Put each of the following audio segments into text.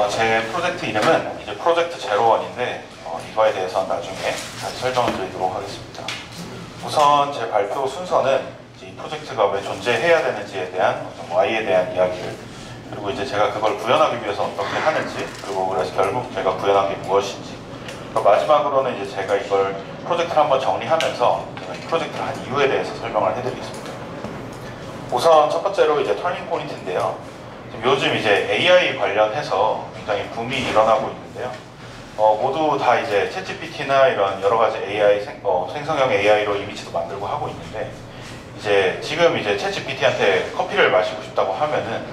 제 프로젝트 이름은 이제 프로젝트 제로원인데 이거에 대해서는 나중에 다시 설명을 드리도록 하겠습니다. 우선 제 발표 순서는 이제 이 프로젝트가 왜 존재해야 되는지에 대한 Y에 대한 이야기를, 그리고 이제 제가 그걸 구현하기 위해서 어떻게 하는지, 그리고 그래서 결국 제가 구현한 게 무엇인지, 마지막으로는 이제 제가 이걸 프로젝트를 한번 정리하면서 제가 이 프로젝트를 한 이유에 대해서 설명을 해드리겠습니다. 우선 첫 번째로 이제 터닝 포인트인데요. 요즘 이제 AI 관련해서 굉장히 붐이 일어나고 있는데요. 모두 다 이제 챗GPT나 이런 여러 가지 AI 생성형 AI로 이미지도 만들고 하고 있는데, 이제 지금 이제 챗GPT한테 커피를 마시고 싶다고 하면은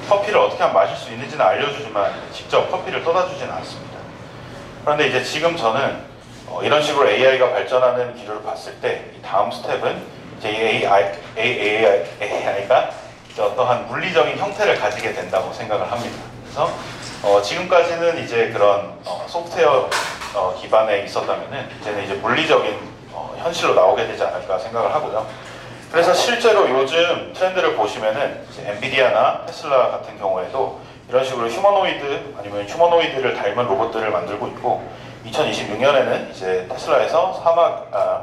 커피를 어떻게 하면 마실 수 있는지는 알려주지만 직접 커피를 떠다 주지는 않습니다. 그런데 이제 지금 저는 이런 식으로 AI가 발전하는 기류를 봤을 때 이 다음 스텝은 이제 AI가 어떠한 물리적인 형태를 가지게 된다고 생각을 합니다. 그래서 지금까지는 이제 그런 소프트웨어 기반에 있었다면은 이제는 이제 물리적인 현실로 나오게 되지 않을까 생각을 하고요. 그래서 실제로 요즘 트렌드를 보시면은 이제 엔비디아나 테슬라 같은 경우에도 이런 식으로 휴머노이드 아니면 휴머노이드를 닮은 로봇들을 만들고 있고, 2026년에는 이제 테슬라에서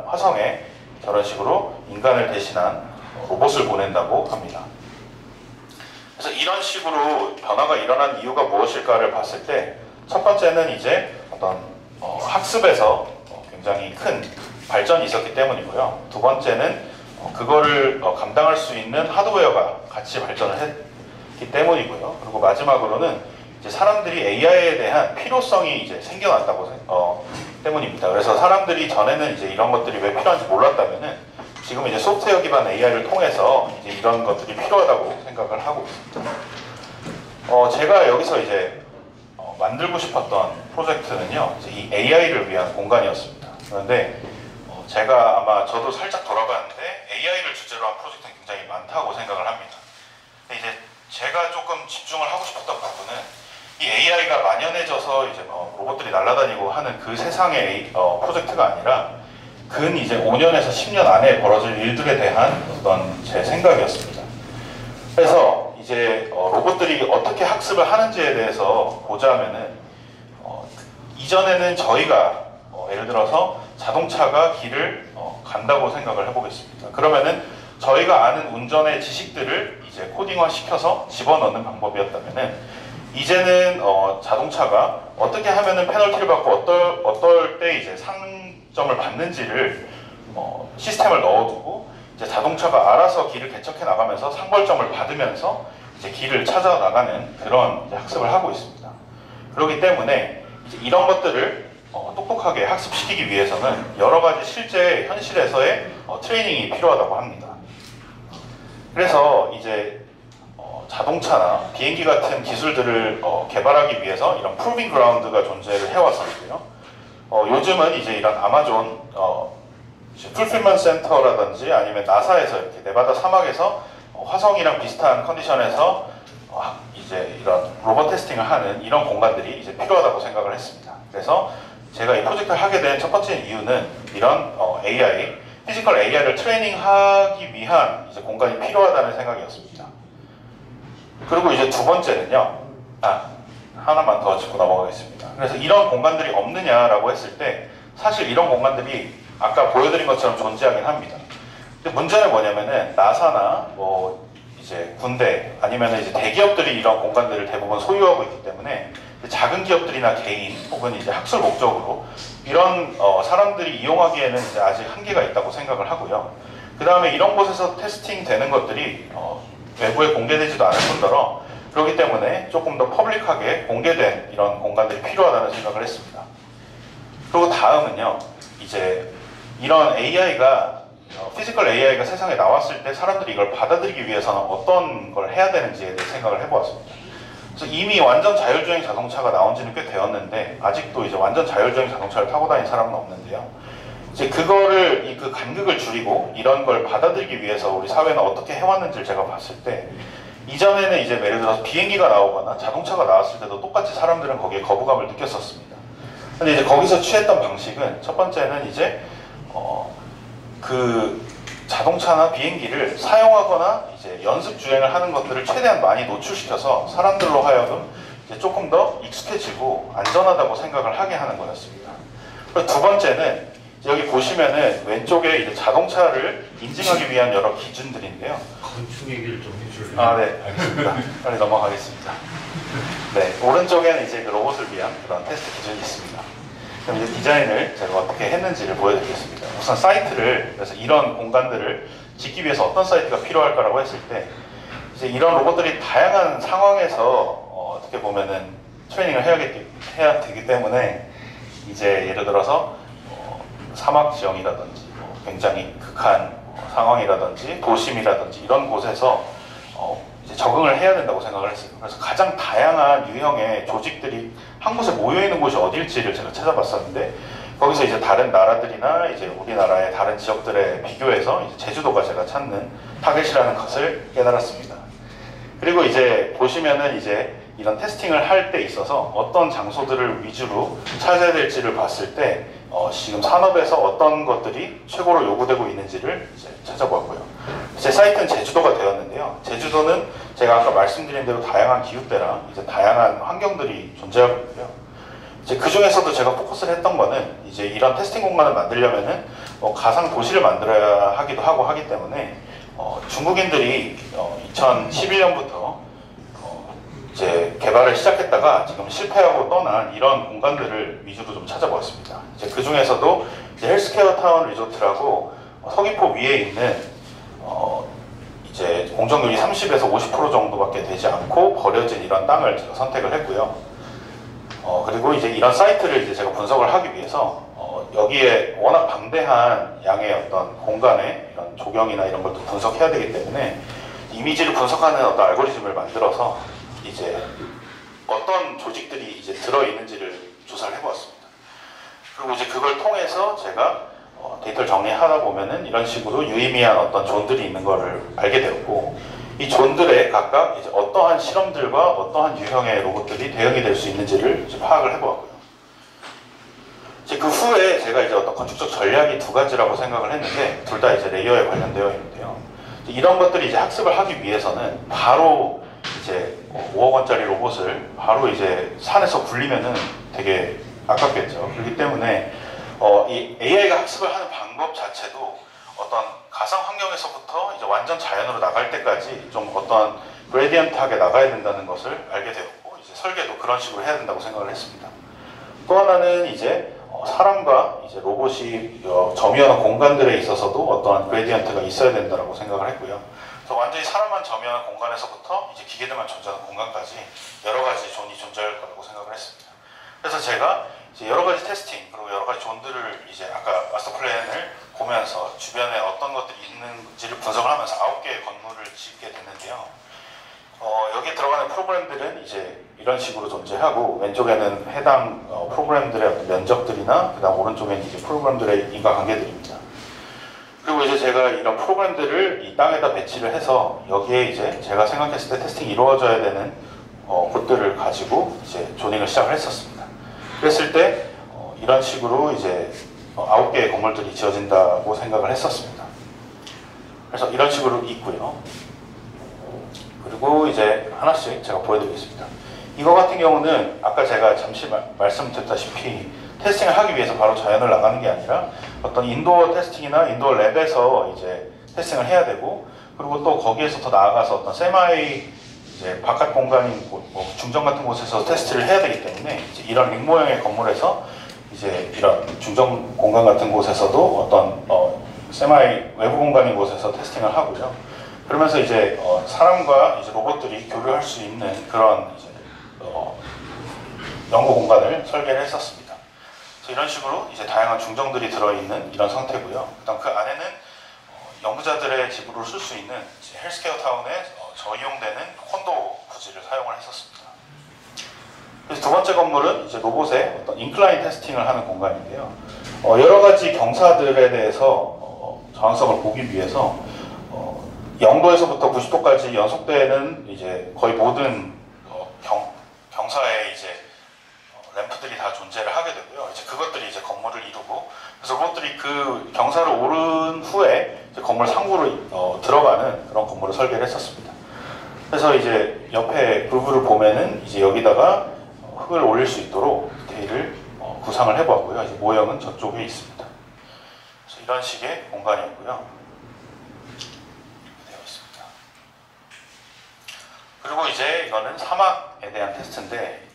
화성에 저런 식으로 인간을 대신한 로봇을 보낸다고 합니다. 그래서 이런 식으로 변화가 일어난 이유가 무엇일까를 봤을 때, 첫 번째는 이제 어떤 학습에서 굉장히 큰 발전이 있었기 때문이고요. 두 번째는 그거를 감당할 수 있는 하드웨어가 같이 발전을 했기 때문이고요. 그리고 마지막으로는 이제 사람들이 AI에 대한 필요성이 이제 생겨났다고 때문입니다. 그래서 사람들이 전에는 이제 이런 것들이 왜 필요한지 몰랐다면은 지금 이제 소프트웨어 기반 AI를 통해서 이제 이런 것들이 필요하다고 생각을 하고 있습니다. 제가 여기서 이제 만들고 싶었던 프로젝트는요, 이제 이 AI를 위한 공간이었습니다. 그런데 제가 아마 저도 살짝 돌아봤는데 AI를 주제로 한 프로젝트는 굉장히 많다고 생각을 합니다. 근데 이제 제가 조금 집중을 하고 싶었던 부분은 이 AI가 만연해져서 이제 로봇들이 날아다니고 하는 그 세상의 프로젝트가 아니라 근 이제 5년에서 10년 안에 벌어질 일들에 대한 어떤 제 생각이었습니다. 그래서 이제 로봇들이 어떻게 학습을 하는지에 대해서 보자면은 이전에는 저희가 예를 들어서 자동차가 길을 간다고 생각을 해보겠습니다. 그러면은 저희가 아는 운전의 지식들을 이제 코딩화 시켜서 집어넣는 방법이었다면은, 이제는 자동차가 어떻게 하면은 페널티를 받고 어떨 때 이제 상점을 받는지를 시스템을 넣어두고 이제 자동차가 알아서 길을 개척해 나가면서 상벌점을 받으면서 이제 길을 찾아 나가는 그런 학습을 하고 있습니다. 그렇기 때문에 이제 이런 것들을 똑똑하게 학습시키기 위해서는 여러 가지 실제 현실에서의 트레이닝이 필요하다고 합니다. 그래서 이제 자동차나 비행기 같은 기술들을 개발하기 위해서 이런 프로빙 그라운드가 존재를 해왔었고요. 요즘은 이제 이런 아마존 풀필먼트 센터라든지 아니면 나사에서 이렇게 네바다 사막에서 화성이랑 비슷한 컨디션에서 이제 이런 로봇 테스팅을 하는 이런 공간들이 이제 필요하다고 생각을 했습니다. 그래서 제가 이 프로젝트를 하게 된 첫 번째 이유는 이런 AI, 피지컬 AI를 트레이닝하기 위한 이제 공간이 필요하다는 생각이었습니다. 그리고 이제 두 번째는요, 하나만 더 짚고 넘어가겠습니다. 그래서 이런 공간들이 없느냐라고 했을 때 사실 이런 공간들이 아까 보여드린 것처럼 존재하긴 합니다. 근데 문제는 뭐냐면은 나사나 이제 군대 아니면 이제 대기업들이 이런 공간들을 대부분 소유하고 있기 때문에 작은 기업들이나 개인 혹은 이제 학술 목적으로 이런 사람들이 이용하기에는 이제 아직 한계가 있다고 생각을 하고요. 그 다음에 이런 곳에서 테스팅 되는 것들이 외부에 공개되지도 않을 뿐더러 그렇기 때문에 조금 더 퍼블릭하게 공개된 이런 공간들이 필요하다는 생각을 했습니다. 그리고 다음은요, 이제 이런 AI가 피지컬 AI가 세상에 나왔을 때 사람들이 이걸 받아들이기 위해서는 어떤 걸 해야 되는지에 대해 생각을 해보았습니다. 그래서 이미 완전 자율주행 자동차가 나온 지는 꽤 되었는데 아직도 이제 완전 자율주행 자동차를 타고 다니는 사람은 없는데요. 이제 그거를 그 간극을 줄이고 이런 걸 받아들이기 위해서 우리 사회는 어떻게 해왔는지를 제가 봤을 때, 이전에는 이제 예를 들어서 비행기가 나오거나 자동차가 나왔을 때도 똑같이 사람들은 거기에 거부감을 느꼈었습니다. 근데 이제 거기서 취했던 방식은 첫 번째는 이제 그 자동차나 비행기를 사용하거나 이제 연습 주행을 하는 것들을 최대한 많이 노출시켜서 사람들로 하여금 이제 조금 더 익숙해지고 안전하다고 생각을 하게 하는 거였습니다. 그리고 두 번째는 여기 보시면은 왼쪽에 이제 자동차를 인증하기 위한 여러 기준들인데요. 건축 얘기를 좀 해주실래요? 아, 네, 알겠습니다. 빨리 넘어가겠습니다. 네, 오른쪽에는 이제 그 로봇을 위한 그런 테스트 기준이 있습니다. 그럼 이제 디자인을 제가 어떻게 했는지를 보여드리겠습니다. 우선 사이트를, 그래서 이런 공간들을 짓기 위해서 어떤 사이트가 필요할까라고 했을 때, 이제 이런 로봇들이 다양한 상황에서 어떻게 보면은 트레이닝을 해야 되기 때문에, 이제 예를 들어서 사막 지형이라든지 굉장히 극한 상황이라든지 도심이라든지 이런 곳에서 이제 적응을 해야 된다고 생각을 했어요. 그래서 가장 다양한 유형의 조직들이 한 곳에 모여 있는 곳이 어딜지를 제가 찾아봤었는데, 거기서 이제 다른 나라들이나 이제 우리나라의 다른 지역들에 비교해서 이제 제주도가 제가 찾는 타겟이라는 것을 깨달았습니다. 그리고 이제 보시면은 이제 이런 테스팅을 할 때 있어서 어떤 장소들을 위주로 찾아야 될지를 봤을 때 지금 산업에서 어떤 것들이 최고로 요구되고 있는지를 이제 찾아보았고요. 제 사이트는 제주도가 되었는데요. 제주도는 제가 아까 말씀드린 대로 다양한 기후대랑 이제 다양한 환경들이 존재하고 있고요. 이제 그 중에서도 제가 포커스를 했던 거는 이제 이런 테스팅 공간을 만들려면은 가상 도시를 만들어야 하기도 하고 하기 때문에 중국인들이 2011년부터 이제 개발을 시작했다가 지금 실패하고 떠난 이런 공간들을 위주로 좀 찾아보았습니다. 이제 그 중에서도 이제 헬스케어 타운 리조트라고 서귀포 위에 있는 이제 공정률이 30에서 50% 정도밖에 되지 않고 버려진 이런 땅을 제가 선택을 했고요. 그리고 이제 이런 사이트를 이제 제가 분석을 하기 위해서 여기에 워낙 방대한 양의 어떤 공간의 이런 조경이나 이런 것도 분석해야 되기 때문에 이미지를 분석하는 어떤 알고리즘을 만들어서 이제 어떤 조직들이 이제 들어있는지를 조사를 해보았습니다. 그리고 이제 그걸 통해서 제가 데이터를 정리하다 보면은 이런 식으로 유의미한 어떤 존들이 있는 거를 알게 되었고, 이 존들에 각각 이제 어떠한 실험들과 어떠한 유형의 로봇들이 대응이 될 수 있는지를 이제 파악을 해보았고요. 이제 그 후에 제가 이제 어떤 건축적 전략이 두 가지라고 생각을 했는데, 둘 다 이제 레이어에 관련되어 있는데요. 이런 것들이 이제 학습을 하기 위해서는 바로 이제 5억 원짜리 로봇을 바로 이제 산에서 굴리면은 되게 아깝겠죠. 그렇기 때문에 이 AI가 학습을 하는 방법 자체도 어떤 가상 환경에서부터 이제 완전 자연으로 나갈 때까지 좀 어떤 그레디언트하게 나가야 된다는 것을 알게 되었고, 이제 설계도 그런 식으로 해야 된다고 생각을 했습니다. 또 하나는 이제 사람과 이제 로봇이 점유하는 공간들에 있어서도 어떠한 그레디언트가 있어야 된다고 생각을 했고요. 그래서 완전히 사람만 점유하는 공간에서부터 이제 기계들만 존재하는 공간까지 여러 가지 존이 존재할 거라고 생각을 했습니다. 그래서 제가 이제 여러 가지 테스팅 그리고 여러 가지 존들을 이제 아까 마스터 플랜을 보면서 주변에 어떤 것들이 있는지를 분석을 하면서 9개의 건물을 짓게 됐는데요. 여기에 들어가는 프로그램들은 이제 이런 식으로 존재하고, 왼쪽에는 해당 프로그램들의 어떤 면적들이나 그다음 오른쪽에는 이제 프로그램들의 인과관계들입니다. 그리고 이제 제가 이런 프로그램들을 이 땅에다 배치를 해서 여기에 이제 제가 생각했을 때 테스팅이 이루어져야 되는 곳들을 가지고 이제 조닝을 시작을 했었습니다. 그랬을 때 이런 식으로 이제 9개의 건물들이 지어진다고 생각을 했었습니다. 그래서 이런 식으로 있고요. 그리고 이제 하나씩 제가 보여드리겠습니다. 이거 같은 경우는 아까 제가 잠시 말씀드렸다시피 테스팅을 하기 위해서 바로 자연을 나가는 게 아니라 어떤 인도어 테스팅이나 인도어 랩에서 이제 테스팅을 해야 되고, 그리고 또 거기에서 더 나아가서 어떤 세마이 이제 바깥 공간인 곳, 중정 같은 곳에서 테스트를 해야 되기 때문에 이제 이런 링 모양의 건물에서 이제 이런 중정 공간 같은 곳에서도 어떤 세마이 외부 공간인 곳에서 테스팅을 하고요. 그러면서 이제 사람과 이제 로봇들이 교류할 수 있는 그런 이제 연구 공간을 설계를 했었습니다. 그래서 이런 식으로 이제 다양한 중정들이 들어있는 이런 상태고요. 그다음 그 안에는 연구자들의 집으로 쓸 수 있는 헬스케어 타운에 저이용되는 콘도 부지를 사용을 했었습니다. 그래서 두 번째 건물은 이제 로봇의 어떤 인클라인 테스팅을 하는 공간인데요. 여러 가지 경사들에 대해서 정확성을 보기 위해서 0도에서부터 90도까지 연속되는 이제 거의 모든 경사에 이제 램프들이 다 존재를 하게 되고요. 이제 그것들이 이제 건물을 이루고, 그래서 로봇들이 그 경사를 오른 후에 이제 건물 상부로 들어가는 그런 건물을 설계를 했었습니다. 그래서 이제 옆에 부분을 보면은 이제 여기다가 흙을 올릴 수 있도록 디테일을 구상을 해보았고요. 이제 모형은 저쪽에 있습니다. 그래서 이런 식의 공간이었고요. 이렇게 되어 있습니다. 그리고 이제 이거는 사막에 대한 테스트인데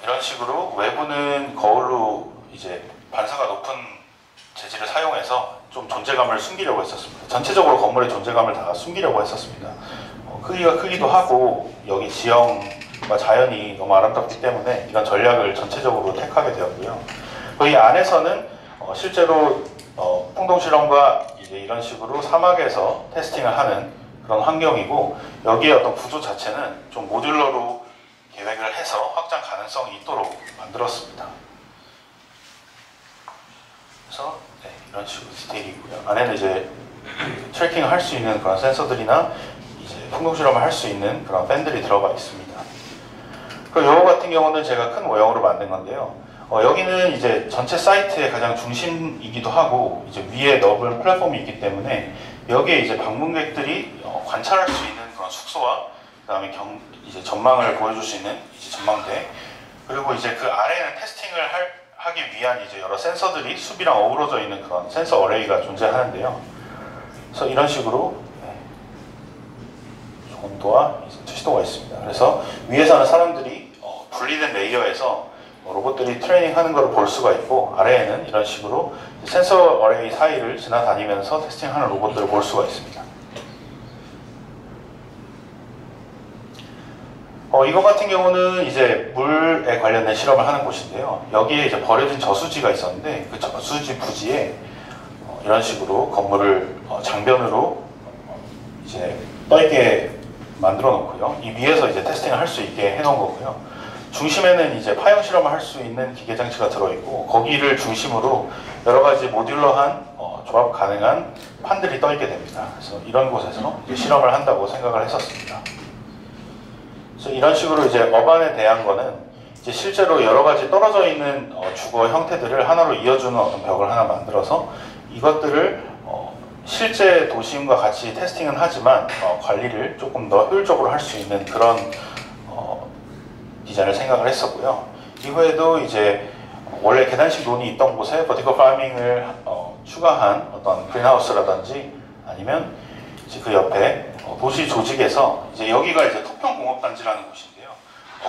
이런 식으로 외부는 거울로 이제 반사가 높은 재질을 사용해서 좀 존재감을 숨기려고 했었습니다. 전체적으로 건물의 존재감을 다 숨기려고 했었습니다. 크기가 크기도 하고 여기 지형과 자연이 너무 아름답기 때문에 이런 전략을 전체적으로 택하게 되었고요. 이 안에서는 실제로 풍동 실험과 이제 이런 식으로 사막에서 테스팅을 하는 그런 환경이고 여기에 어떤 구조 자체는 좀 모듈러로 계획을 해서 확장 가능성이 있도록 만들었습니다. 그래서 네, 이런 식으로 디테일이고요. 안에는 이제 트래킹을 할 수 있는 그런 센서들이나 이제 풍동 실험을 할 수 있는 그런 팬들이 들어가 있습니다. 그리고 이거 같은 경우는 제가 큰 모형으로 만든 건데요. 여기는 이제 전체 사이트의 가장 중심이기도 하고 이제 위에 넓은 플랫폼이 있기 때문에 여기에 이제 방문객들이 관찰할 수 있는 그런 숙소와 그다음에 이제 전망을 보여줄 수 있는 이제 전망대 그리고 이제 그 아래에는 테스팅을 하기 위한 이제 여러 센서들이 숲이랑 어우러져 있는 그런 센서 어레이가 존재하는데요. 그래서 이런 식으로 온도와 투시도가 있습니다. 그래서 위에서는 사람들이 분리된 레이어에서 로봇들이 트레이닝하는 것을 볼 수가 있고 아래에는 이런 식으로 센서 어레이 사이를 지나다니면서 테스팅하는 로봇들을 볼 수가 있습니다. 이거 같은 경우는 이제 물에 관련된 실험을 하는 곳인데요. 여기에 이제 버려진 저수지가 있었는데 그 저수지 부지에 이런 식으로 건물을 장변으로 이제 떠있게 만들어 놓고요. 이 위에서 이제 테스팅을 할 수 있게 해 놓은 거고요. 중심에는 이제 파형 실험을 할 수 있는 기계 장치가 들어있고 거기를 중심으로 여러 가지 모듈러한 조합 가능한 판들이 떠있게 됩니다. 그래서 이런 곳에서 이제 실험을 한다고 생각을 했었습니다. 그래서 이런 식으로 이제 어반에 대한 거는 이제 실제로 여러 가지 떨어져 있는 주거 형태들을 하나로 이어주는 어떤 벽을 하나 만들어서 이것들을 실제 도심과 같이 테스팅은 하지만 관리를 조금 더 효율적으로 할 수 있는 그런 디자인을 생각을 했었고요. 이후에도 이제 원래 계단식 논이 있던 곳에 버티컬 파밍을 추가한 어떤 그린하우스라든지 아니면 이제 그 옆에 도시 조직에서 이제 여기가 이제 토평 공업단지라는 곳인데요.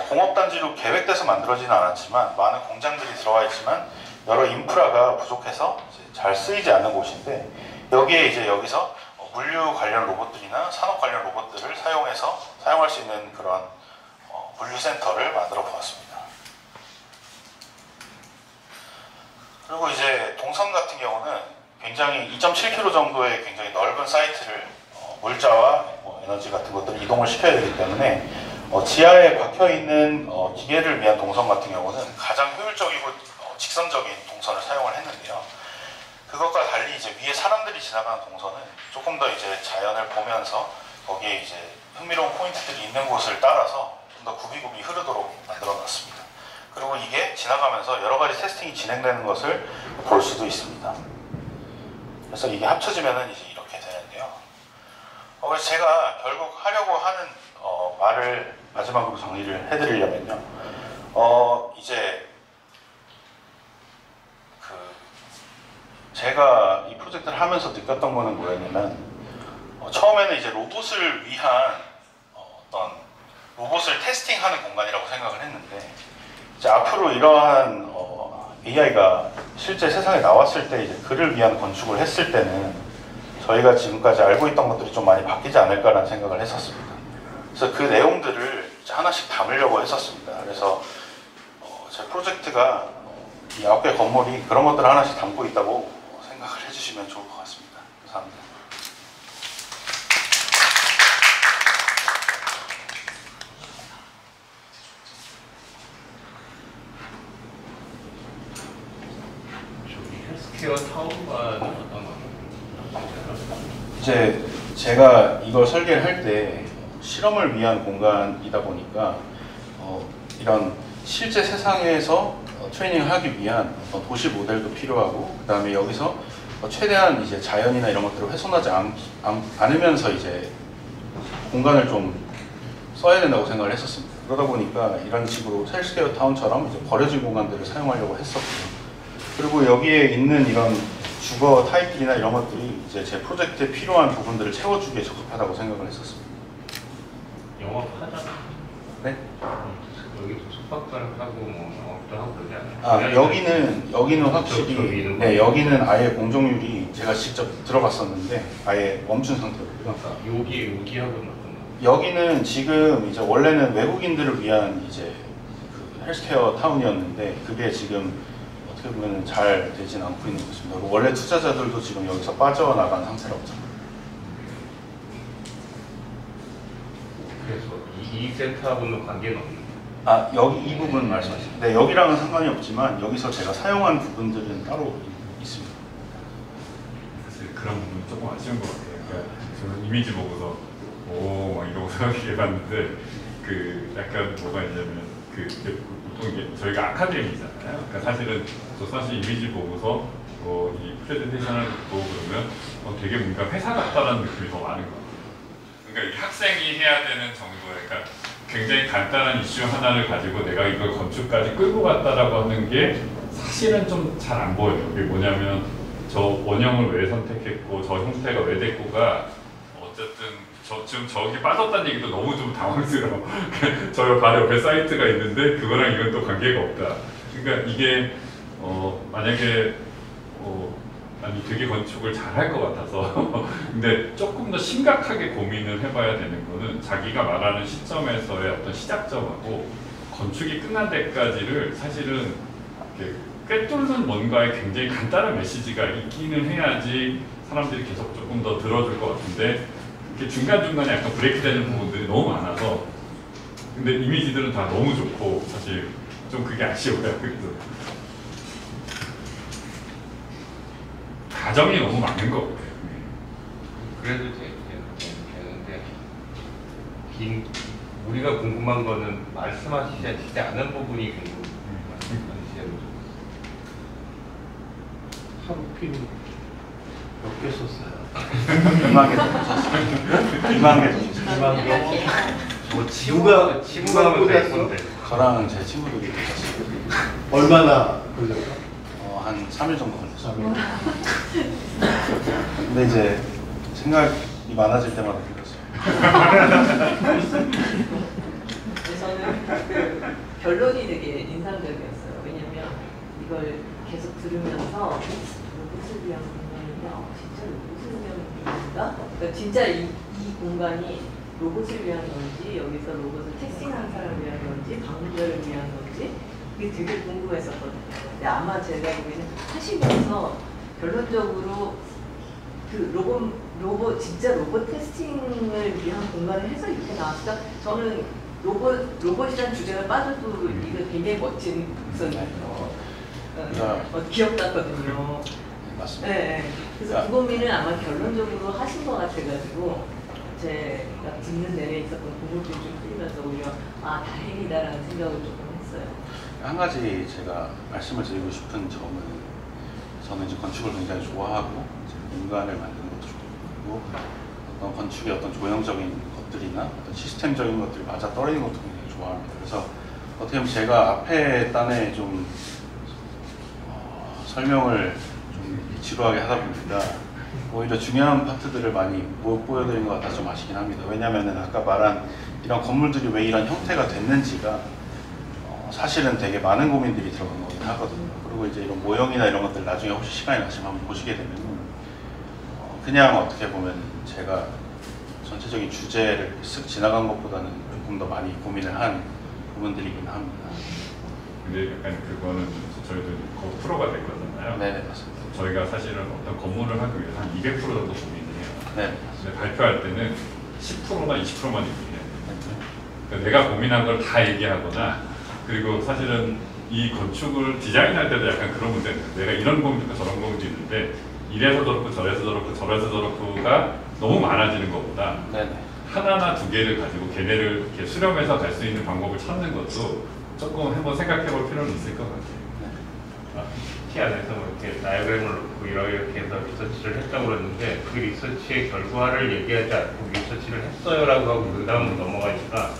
공업단지로 계획돼서 만들어지는 않았지만 많은 공장들이 들어와 있지만 여러 인프라가 부족해서 이제 잘 쓰이지 않는 곳인데 여기에 이제 여기서 물류 관련 로봇들이나 산업 관련 로봇들을 사용해서 사용할 수 있는 그런 물류센터를 만들어 보았습니다. 그리고 이제 동선 같은 경우는 굉장히 2.7km 정도의 굉장히 넓은 사이트를 물자와 에너지 같은 것들을 이동을 시켜야 되기 때문에 지하에 박혀있는 기계를 위한 동선 같은 경우는 가장 효율적이고 직선적인 동선을 사용을 했는데요. 그것과 달리 이제 위에 사람들이 지나가는 동선은 조금 더 이제 자연을 보면서 거기에 이제 흥미로운 포인트들이 있는 곳을 따라서 좀 더 굽이굽이 흐르도록 만들어 놨습니다. 그리고 이게 지나가면서 여러 가지 테스팅이 진행되는 것을 볼 수도 있습니다. 그래서 이게 합쳐지면은 이제 이렇게 되는데요. 그래서 제가 결국 하려고 하는 말을 마지막으로 정리를 해드리려면요. 이제 제가 이 프로젝트를 하면서 느꼈던 거는 뭐였냐면 처음에는 이제 로봇을 위한 어떤 로봇을 테스팅하는 공간이라고 생각을 했는데 이제 앞으로 이러한 AI가 실제 세상에 나왔을 때 이제 그를 위한 건축을 했을 때는 저희가 지금까지 알고 있던 것들이 좀 많이 바뀌지 않을까라는 생각을 했었습니다. 그래서 그 내용들을 이제 하나씩 담으려고 했었습니다. 그래서 제 프로젝트가 이 9개 건물이 그런 것들을 하나씩 담고 있다고 생각을 해주시면 좋을 것 같습니다. 감사합니다. 헬스케어 타운과는 어떤 건가요? 이제 제가 이걸 설계를 할 때 실험을 위한 공간이다 보니까 이런 실제 세상에서 트레이닝을 하기 위한 어떤 도시 모델도 필요하고 그 다음에 여기서 최대한 이제 자연이나 이런 것들을 훼손하지 않으면서 이제 공간을 좀 써야 된다고 생각을 했었습니다. 그러다 보니까 이런 식으로 헬스케어 타운처럼 이제 버려진 공간들을 사용하려고 했었고요. 그리고 여기에 있는 이런 주거 타입들이나 이런 것들이 이제 제 프로젝트에 필요한 부분들을 채워주기에 적합하다고 생각을 했었습니다. 영업하잖아. 네? 여기 숙박가를 하고 뭐 영업도 하고 그러지 않아요? 아, 여기는 확실히 네, 여기는 아예 공정률이 제가 직접 들어갔었는데 아예 멈춘 상태고요. 여기하고는 어떤 거? 여기는 지금 이제 원래는 외국인들을 위한 이제 그 헬스케어 타운이었는데 그게 지금 어떻게 보면 잘 되진 않고 있는 것 같습니다. 원래 투자자들도 지금 여기서 빠져나간 상태라고 생각합니다. 그래서 이 세트하고는 관계는 없는 아, 여기 이 부분 말씀하시죠. 네, 여기랑은 상관이 없지만 여기서 제가 사용한 부분들은 따로 있습니다. 사실 그런 부분이 조금 아쉬운 것 같아요. 그러니까 저는 이미지 보고서 오 막 이러고 생각해봤는데 그 약간 뭐가 있냐면 보통 이게 저희가 아카데미잖아요. 그러니까 사실은 저 사실 이미지 보고서 이 프레젠테이션을 보고 그러면 되게 뭔가 회사 같다라는 느낌이 더 많은 것 같아요. 그러니까 이 학생이 해야 되는 정도의 그러니까 굉장히 간단한 이슈 하나를 가지고 내가 이걸 건축까지 끌고 갔다라고 하는 게 사실은 좀 잘 안 보여요. 그게 뭐냐면 저 원형을 왜 선택했고 저 형태가 왜 됐고가 어쨌든 지금 저기 빠졌다는 얘기도 너무 좀 당황스러워. 저 바로 옆에 사이트가 있는데 그거랑 이건 또 관계가 없다. 그러니까 이게 만약에 아니 되게 건축을 잘 할 것 같아서 근데 조금 더 심각하게 고민을 해봐야 되는 거는 자기가 말하는 시점에서의 어떤 시작점하고 건축이 끝난 데까지를 사실은 꿰뚫는 뭔가의 굉장히 간단한 메시지가 있기는 해야지 사람들이 계속 조금 더 들어줄 것 같은데 이렇게 중간중간에 약간 브레이크 되는 부분들이 너무 많아서 근데 이미지들은 다 너무 좋고 사실 좀 그게 아쉬워요. 그래서 가정이 너무 많은 것 같아요. 그래도 되는데 우리가 궁금한 거는 말씀하시지 않은 부분이 궁금해요. 하루 필요 몇 개 썼어요? 2만 개 정도 썼습니다. 2만 개 정도 썼습니다. 2만 개? 뭐 친구하면 될 건데. 저랑 제 친구들이 썼습니다. 얼마나 걸렸어? 한 3일 정도 걸렸어요. 근데 이제 생각이 많아질 때마다 들었어요. 저는 결론이 되게 인상적이었어요. 왜냐면 이걸 계속 들으면서 로봇을 위한 공간인데 진짜 로봇을 위한 공간인가? 그러니까 진짜 이 공간이 로봇을 위한 건지 여기서 로봇을 테스팅하는 사람을 위한 건지 방문자를 위한 건지 이게 되게 궁금했었거든요. 근데 아마 제가 보기에는 하시면서 결론적으로 그 진짜 로봇 테스팅을 위한 공간을 해서 이렇게 나왔을까? 저는 로봇이라는 주제가 빠져도 이거 굉장히 멋진 기업 같거든요. 맞습니다. 네, 그래서 그 고민을 아마 결론적으로 하신 것 같아가지고 제가 듣는 내내 있었던 궁금증이 좀 풀리면서 오히려 다행이다라는 생각을 조금 했어요. 한 가지 제가 말씀을 드리고 싶은 점은 저는 이제 건축을 굉장히 좋아하고 이제 공간을 만드는 것도 좋아하고 어떤 건축의 어떤 조형적인 것들이나 어떤 시스템적인 것들이 맞아 떨어지는 것도 굉장히 좋아합니다. 그래서 어떻게 보면 제가 앞에 단에 좀 설명을 좀 지루하게 하다 보니까 오히려 중요한 파트들을 많이 못 보여드린 것 같아서 좀 아쉽긴 합니다. 왜냐하면 아까 말한 이런 건물들이 왜 이런 형태가 됐는지가 사실은 되게 많은 고민들이 들어간 거긴 하거든요. 그리고 이제 이런 모형이나 이런 것들 나중에 혹시 시간이 나시면 한번 보시게 되면 그냥 어떻게 보면 제가 전체적인 주제를 쓱 지나간 것보다는 조금 더 많이 고민을 한 부분들이긴 합니다. 근데 약간 그거는 저희도 곧 프로가 될 거잖아요. 네네, 맞습니다. 저희가 사실은 어떤 건물을 하기 위해서 한 200% 정도 고민을 해요. 네. 근데 발표할 때는 10%나 20%만 얘기해요. 그러니까 내가 고민한 걸 다 얘기하거나 그리고 사실은 이 건축을 디자인할 때도 약간 그런 문제는 내가 이런 공도 있고 저런 공도 있는데 이래서 저렇고 저래서 저렇고 저래서 저렇고가 너무 많아지는 것보다 네네. 하나나 두 개를 가지고 걔네를 이렇게 수렴해서 갈 수 있는 방법을 찾는 것도 조금 한번 생각해 볼 필요는 있을 것 같아요. 티 안에서 뭐 이렇게 다이어그램을 놓고 이렇게 해서 리서치를 했다고 그러는데 그 리서치의 결과를 얘기하지 않고 리서치를 했어요라고 하고 그 다음으로 넘어가니까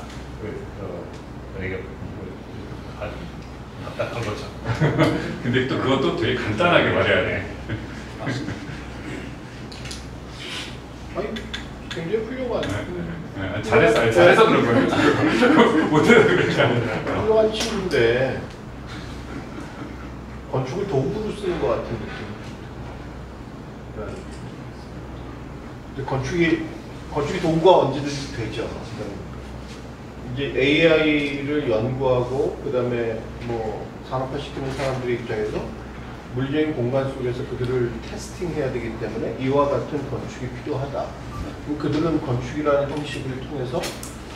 근데 또 그것도 되게 간단하게 말해야 돼. 아니 굉장히 훌륭한 잘했어, 아니, 잘해서 그런 거예요. 못해서 그런 게 아니라. 훌륭한 친구인데 건축을 도구로 쓰는 것 같은 느낌. 그러니까 근데 건축이 도구가 언제든지 되죠. 그러니까 이제 AI를 연구하고 그다음에 뭐 산업화 시키는 사람들의 입장에서 물리적인 공간 속에서 그들을 테스팅해야 되기 때문에 이와 같은 건축이 필요하다. 그들은 건축이라는 형식을 통해서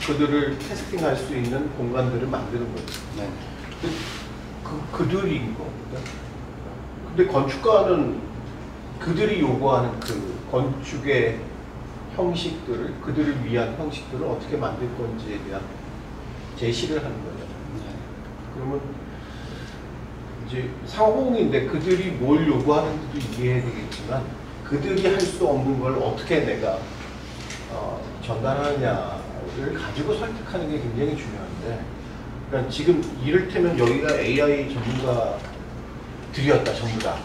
그들을 테스팅할 수 있는 공간들을 만드는 거죠. 네. 그들인 겁니다. 근데 건축가는 그들이 요구하는 그 건축의 형식들을, 그들을 위한 형식들을 어떻게 만들 건지에 대한 제시를 하는 거죠. 네. 그러면 이제 상호응인데 그들이 뭘 요구하는지도 이해해야 되겠지만 그들이 할 수 없는 걸 어떻게 내가 전달하느냐를 가지고 설득하는 게 굉장히 중요한데, 그러니까 지금 이를테면 여기가 AI 전문가들이었다, 전부 다.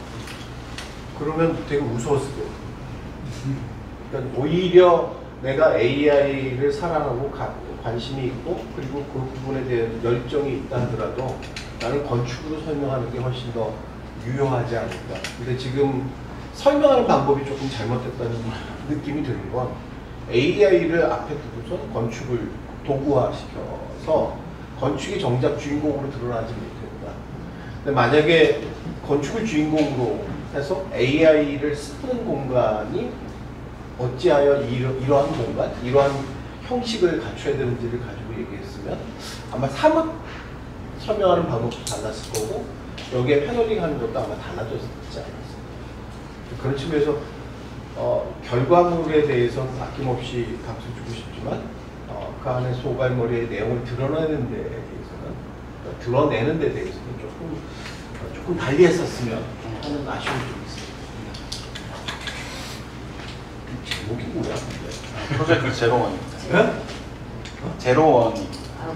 그러면 되게 무서웠을 거예요. 그러니까 오히려 내가 AI를 사랑하고 관심이 있고 그리고 그 부분에 대한 열정이 있다 하더라도 나는 건축으로 설명하는 게 훨씬 더 유효하지 않을까. 근데 지금 설명하는 방법이 조금 잘못됐다는 느낌이 드는 건 AI를 앞에 두고서 건축을 도구화시켜서 건축이 정작 주인공으로 드러나지 못했다. 근데 만약에 건축을 주인공으로 해서 AI를 쓰는 공간이 어찌하여 이러한 공간, 이러한 형식을 갖춰야 되는지를 가지고 얘기했으면 아마 사뭇 설명하는 방법도 달랐을 거고 여기에 패널링 하는 것도 아마 달라졌지 않았을까. 그런 측면에서 결과물에 대해서는 아낌없이 박수 주고 싶지만 그 안에 소갈머리의 내용을 드러내는 데 대해서는 드러내는 데 대해서는 조금 달리 했었으면 하는 아쉬움이 좀 있습니다. 제목이 뭐야? 프로젝트 제로원입니다. 네? 제로원이.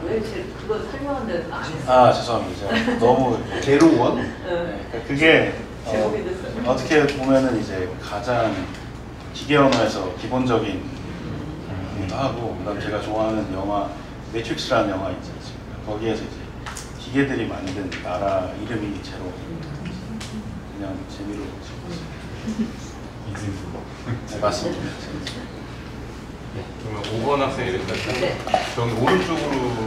왜 그거 설명하는데 안 했어? 아 죄송합니다. 제가 너무 제로원? 응. 네, 그러니까 그게 제목이 됐어요. 어떻게 보면은 이제 가장 기계 언어에서 기본적인 기도 하고, 그다음 제가 좋아하는 영화 매트릭스라는 영화 있지 않습니까? 거기에서 이제 기계들이 만든 나라 이름이 제로. 그냥 재미로 찍었어요. 네, 맞습니다. 그러면 5번 학생 이름까지. 네. 저기 오른쪽으로